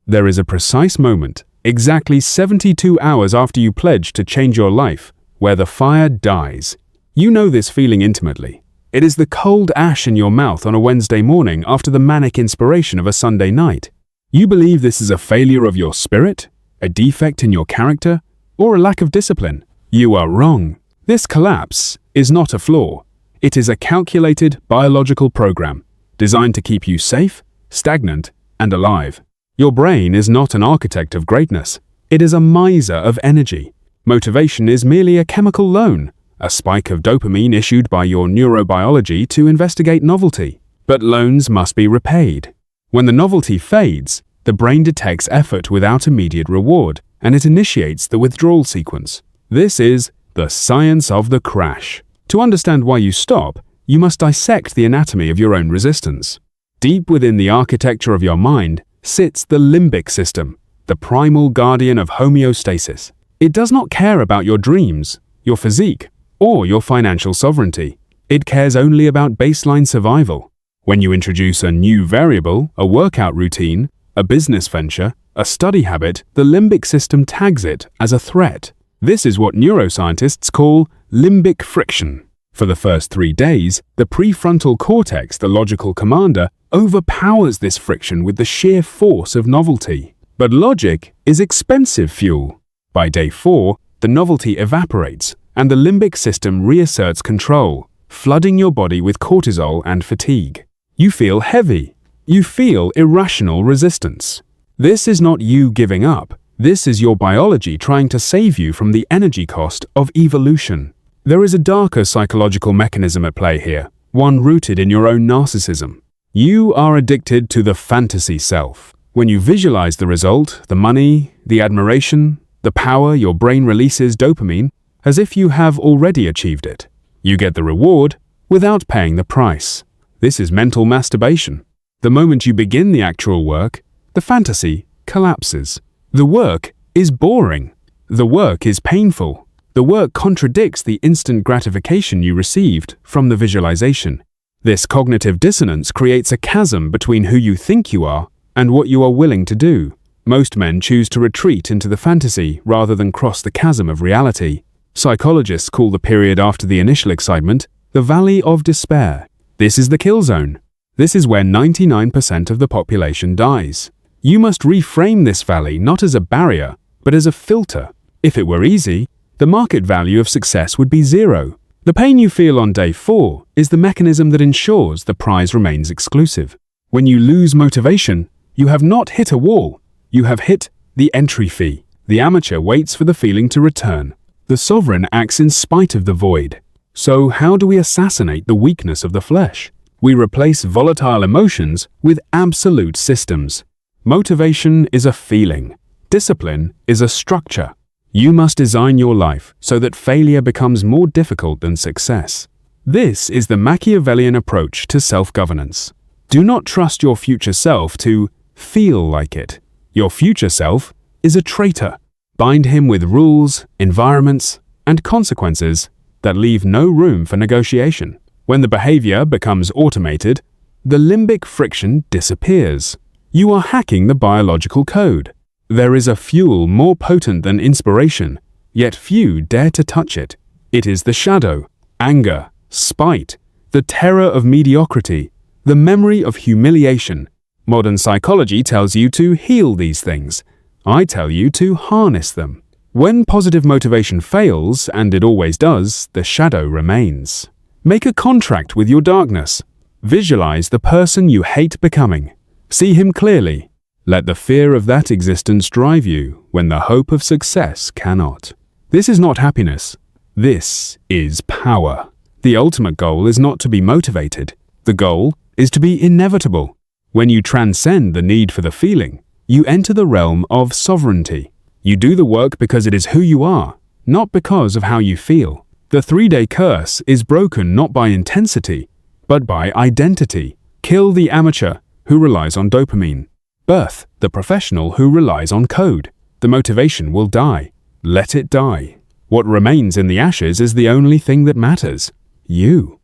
There is a precise moment, exactly 72 hours after you pledge to change your life, where the fire dies. You know this feeling intimately. It is the cold ash in your mouth on a Wednesday morning after the manic inspiration of a Sunday night. You believe this is a failure of your spirit, a defect in your character, or a lack of discipline. You are wrong. This collapse is not a flaw. It is a calculated biological program designed to keep you safe, stagnant, and alive. Your brain is not an architect of greatness. It is a miser of energy. Motivation is merely a chemical loan, a spike of dopamine issued by your neurobiology to investigate novelty. But loans must be repaid. When the novelty fades, the brain detects effort without immediate reward, and it initiates the withdrawal sequence. This is the science of the crash. To understand why you stop, you must dissect the anatomy of your own resistance. Deep within the architecture of your mind sits the limbic system, the primal guardian of homeostasis. It does not care about your dreams, your physique, or your financial sovereignty. It cares only about baseline survival. When you introduce a new variable, a workout routine, a business venture, a study habit, the limbic system tags it as a threat. This is what neuroscientists call limbic friction. For the first 3 days, the prefrontal cortex, the logical commander, overpowers this friction with the sheer force of novelty. But logic is expensive fuel. By day 4, the novelty evaporates, and the limbic system reasserts control, flooding your body with cortisol and fatigue. You feel heavy. You feel irrational resistance. This is not you giving up. This is your biology trying to save you from the energy cost of evolution. There is a darker psychological mechanism at play here, one rooted in your own narcissism. You are addicted to the fantasy self. When you visualize the result, the money, the admiration, the power, your brain releases dopamine as if you have already achieved it. You get the reward without paying the price. This is mental masturbation. The moment you begin the actual work, the fantasy collapses. The work is boring. The work is painful. The work contradicts the instant gratification you received from the visualization. This cognitive dissonance creates a chasm between who you think you are and what you are willing to do. Most men choose to retreat into the fantasy rather than cross the chasm of reality. Psychologists call the period after the initial excitement the valley of despair. This is the kill zone. This is where 99% of the population dies. You must reframe this valley not as a barrier, but as a filter. If it were easy, the market value of success would be 0. The pain you feel on day 4 is the mechanism that ensures the prize remains exclusive. When you lose motivation, you have not hit a wall. You have hit the entry fee. The amateur waits for the feeling to return. The sovereign acts in spite of the void. So how do we assassinate the weakness of the flesh? We replace volatile emotions with absolute systems. Motivation is a feeling. Discipline is a structure. You must design your life so that failure becomes more difficult than success. This is the Machiavellian approach to self-governance. Do not trust your future self to feel like it. Your future self is a traitor. Bind him with rules, environments, and consequences that leave no room for negotiation. When the behavior becomes automated, the limbic friction disappears. You are hacking the biological code. There is a fuel more potent than inspiration, yet few dare to touch it. It is the shadow, anger, spite, the terror of mediocrity, the memory of humiliation. Modern psychology tells you to heal these things. I tell you to harness them. When positive motivation fails, and it always does, the shadow remains. Make a contract with your darkness. Visualize the person you hate becoming. See him clearly. Let the fear of that existence drive you when the hope of success cannot. This is not happiness. This is power. The ultimate goal is not to be motivated. The goal is to be inevitable. When you transcend the need for the feeling, you enter the realm of sovereignty. You do the work because it is who you are, not because of how you feel. The 3-day curse is broken not by intensity, but by identity. Kill the amateur who relies on dopamine. Birth the professional who relies on code. The motivation will die. Let it die. What remains in the ashes is the only thing that matters. You.